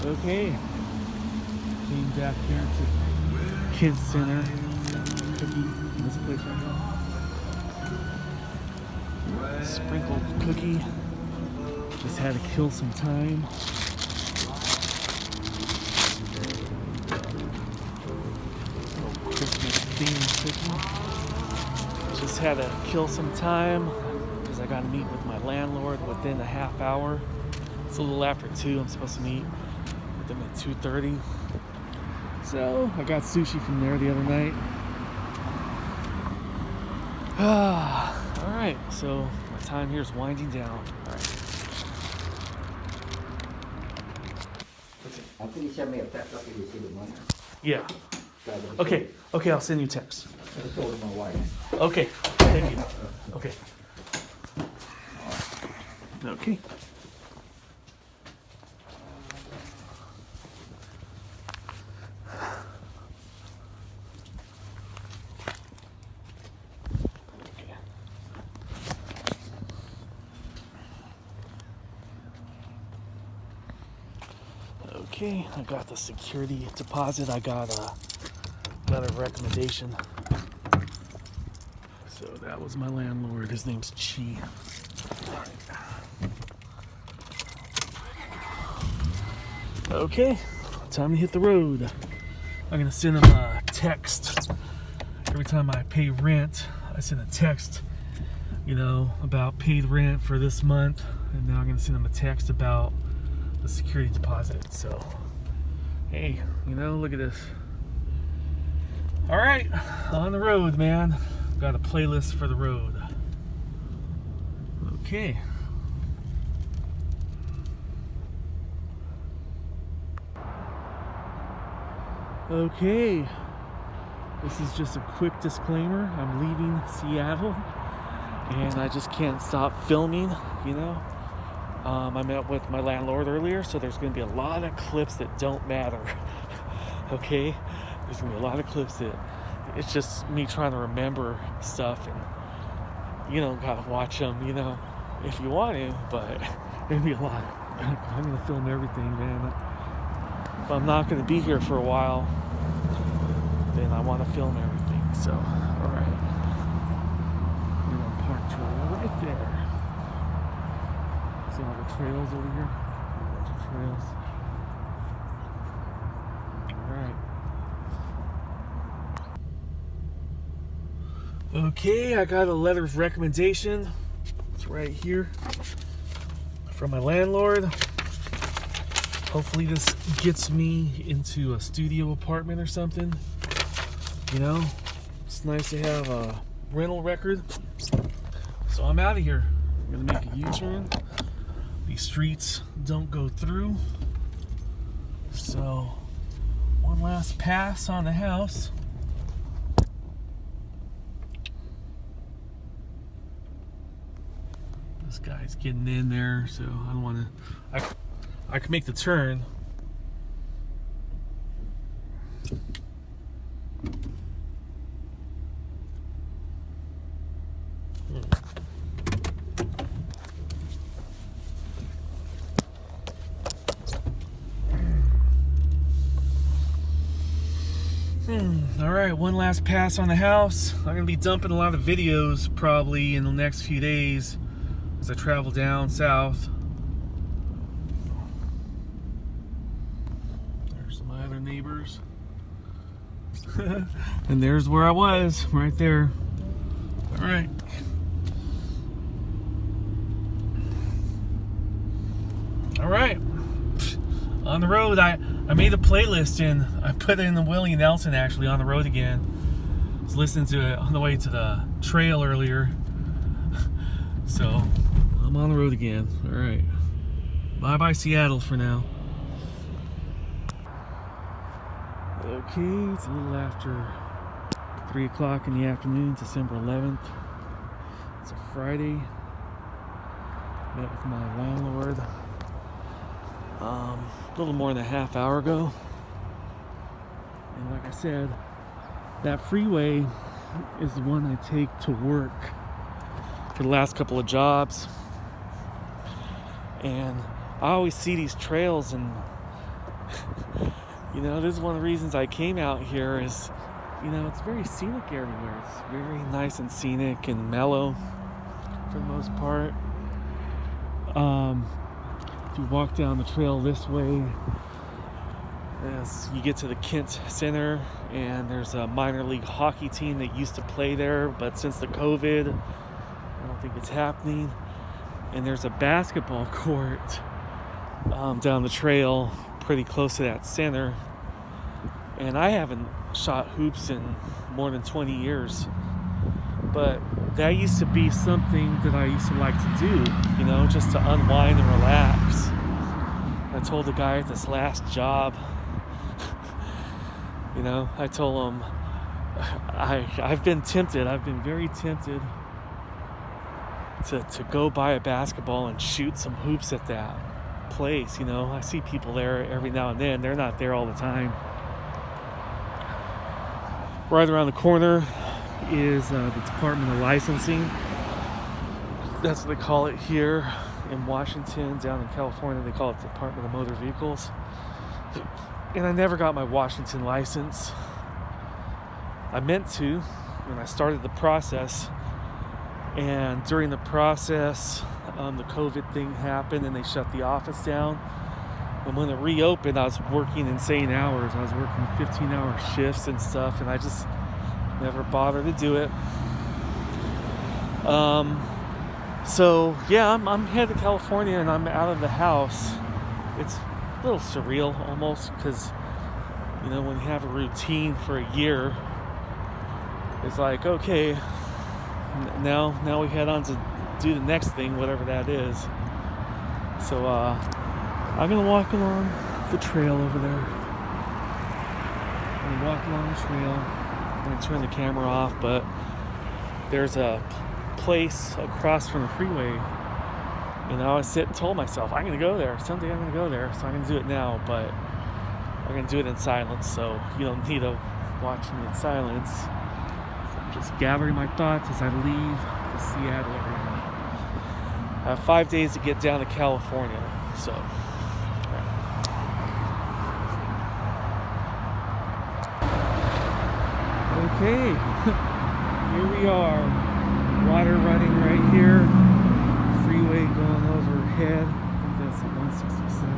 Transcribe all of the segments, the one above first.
Okay, came back here to Kids Center. Cookie in this place right now. Sprinkled cookie. Just had to kill some time. Little Christmas themed cookie. Just had to kill some time because I got to meet with my landlord within a half hour. It's a little after 2. I'm supposed to meet with them at 2:30. So I got sushi from there the other night. Alright, so my time here is winding down. Alright. Please send me a text after you see the money. Yeah. Okay, I'll send you a text. I told my wife. Okay, thank you. Okay. Okay. Okay, I got the security deposit. I got a letter of recommendation. So that was my landlord. His name's Chi. Okay, time to hit the road. I'm gonna send him a text. Every time I pay rent, I send a text, about paid rent for this month. And now I'm gonna send him a text about the security deposit. So, hey, look at this. All right, on the road, man. Got a playlist for the road. Okay. Okay. This is just a quick disclaimer. I'm leaving Seattle, and I just can't stop filming, I met with my landlord earlier, so there's going to be a lot of clips that don't matter. Okay? There's going to be a lot of clips that it's just me trying to remember stuff, and gotta watch them, if you want to, but there's going to be a lot. I'm going to film everything, man. If I'm not going to be here for a while, then I want to film everything. So, alright. We're going to park right there. See all the trails over here? A bunch of trails. Alright. Okay, I got a letter of recommendation. It's right here from my landlord. Hopefully this gets me into a studio apartment or something. It's nice to have a rental record. So I'm out of here. I'm gonna make a U-turn. These streets don't go through. So, one last pass on the house. This guy's getting in there, so I don't want to. I can make the turn. Alright, one last pass on the house. I'm going to be dumping a lot of videos probably in the next few days as I travel down south. There's my other neighbors. And there's where I was, right there. Alright. Alright. On the road, I made a playlist and I put it in the Willie Nelson actually on the road again. I was listening to it on the way to the trail earlier. So I'm on the road again. Alright. Bye-bye Seattle for now. Okay, it's a little after 3 o'clock in the afternoon, December 11th. It's a Friday. Met with my landlord a little more than a half hour ago. And like I said, that freeway is the one I take to work for the last couple of jobs. And I always see these trails and You know, this is one of the reasons I came out here is, you know, it's very scenic everywhere. It's very nice and scenic and mellow for the most part. If you walk down the trail this way, as you get to the Kent Center, and there's a minor league hockey team that used to play there, but since the COVID, I don't think it's happening. And there's a basketball court down the trail pretty close to that center. And I haven't shot hoops in more than 20 years. But that used to be something that I used to like to do, you know, just to unwind and relax. I told the guy at this last job, you know, I told him, I've been very tempted to go buy a basketball and shoot some hoops at that place. You know, I see people there every now and then. They're not there all the time. Right around the corner is the Department of Licensing. That's what they call it here in Washington. Down in California, they call it Department of Motor Vehicles. And I never got my Washington license. I meant to when I started the process. And during the process, the COVID thing happened and they shut the office down. And when it reopened, I was working insane hours. I was working 15-hour shifts and stuff, and I just never bothered to do it. So yeah, I'm headed to California and I'm out of the house. It's a little surreal almost, because, you know, when you have a routine for a year, it's like, okay, now we head on to do the next thing, whatever that is. So I'm gonna walk along the trail over there. I'm gonna walk along the trail. I'm gonna turn the camera off, but there's a place across from the freeway. You know, I told myself, I'm gonna go there. Someday I'm gonna go there, so I'm gonna do it now, but I'm gonna do it in silence, so you don't need to watch me in silence. So I'm just gathering my thoughts as I leave the Seattle area. I have 5 days to get down to California, so. Okay, here we are. Water running right here. Freeway going overhead. I think that's at 167.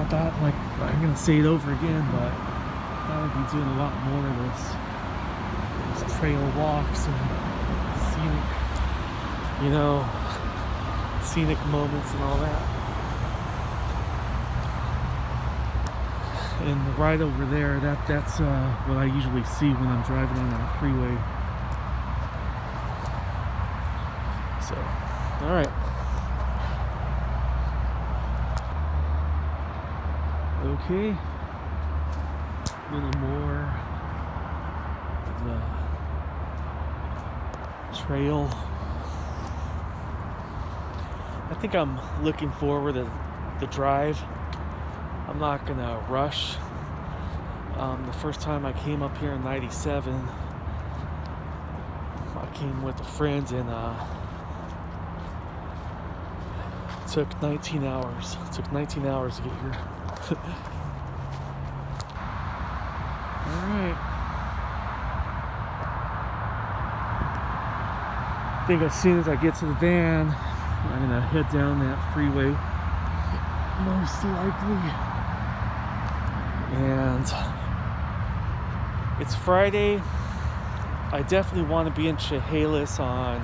Thought, like, I'm gonna say it over again, but I thought I'd be doing a lot more of this trail walks and scenic, you know, scenic moments and all that. And right over there, that's what I usually see when I'm driving on that freeway. So, all right. Okay, a little more of the trail. I think I'm looking forward to the drive. I'm not gonna rush. The first time I came up here in '97, I came with a friend, and it took 19 hours. It took 19 hours to get here. Alright. I think as soon as I get to the van, I'm gonna head down that freeway, most likely. And it's Friday. I definitely want to be in Chehalis on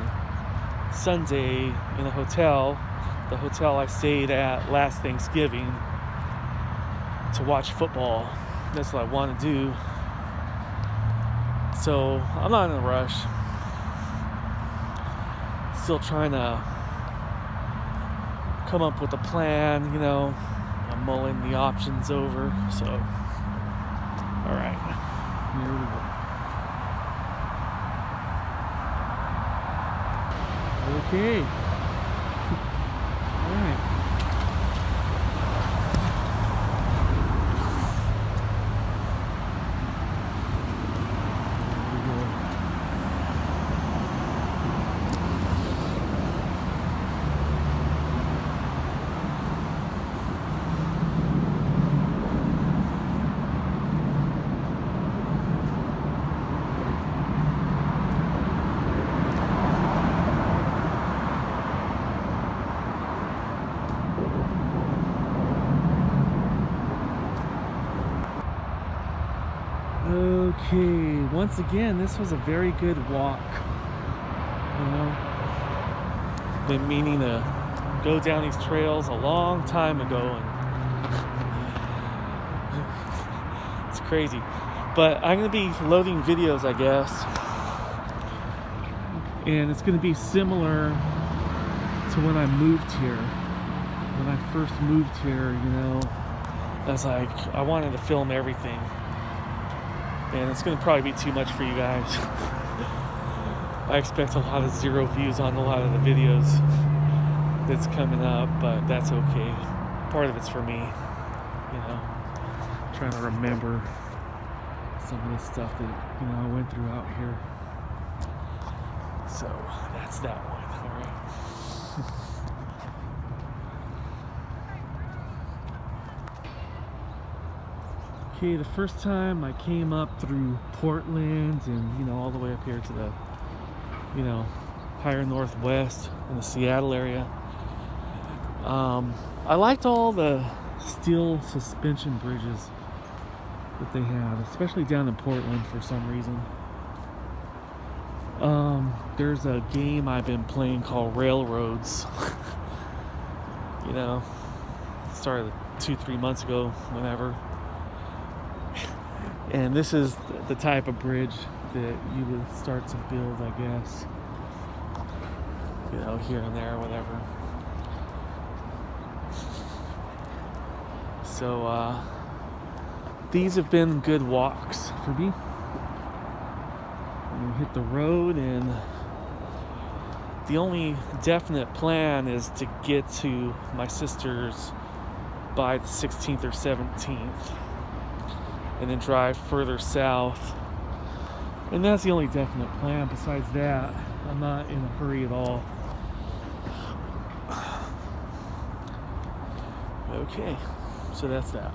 Sunday in a hotel, the hotel I stayed at last Thanksgiving, to watch football. That's what I want to do. So I'm not in a rush. Still trying to come up with a plan, you know. I'm mulling the options over. So, all right, here we go. Okay. All right. Here we go. Okay, once again, this was a very good walk. You know, been meaning to go down these trails a long time ago, and it's crazy. But I'm gonna be loading videos, I guess, and it's gonna be similar to when I moved here. When I first moved here, you know, I was like, I wanted to film everything. And it's going to probably be too much for you guys. I expect a lot of 0 views on a lot of the videos that's coming up, but that's okay. Part of it's for me, you know, trying to remember some of the stuff that, you know, I went through out here. So that's that one, all right? Okay, the first time I came up through Portland and, you know, all the way up here to the, you know, higher northwest in the Seattle area, I liked all the steel suspension bridges that they have, especially down in Portland for some reason. There's a game I've been playing called Railroads. You know, started 2-3 months ago, whenever. And this is the type of bridge that you would start to build, I guess. You know, here and there, whatever. So, these have been good walks for me. We hit the road, and the only definite plan is to get to my sister's by the 16th or 17th. And then drive further south. And that's the only definite plan. Besides that, I'm not in a hurry at all. Okay, so that's that.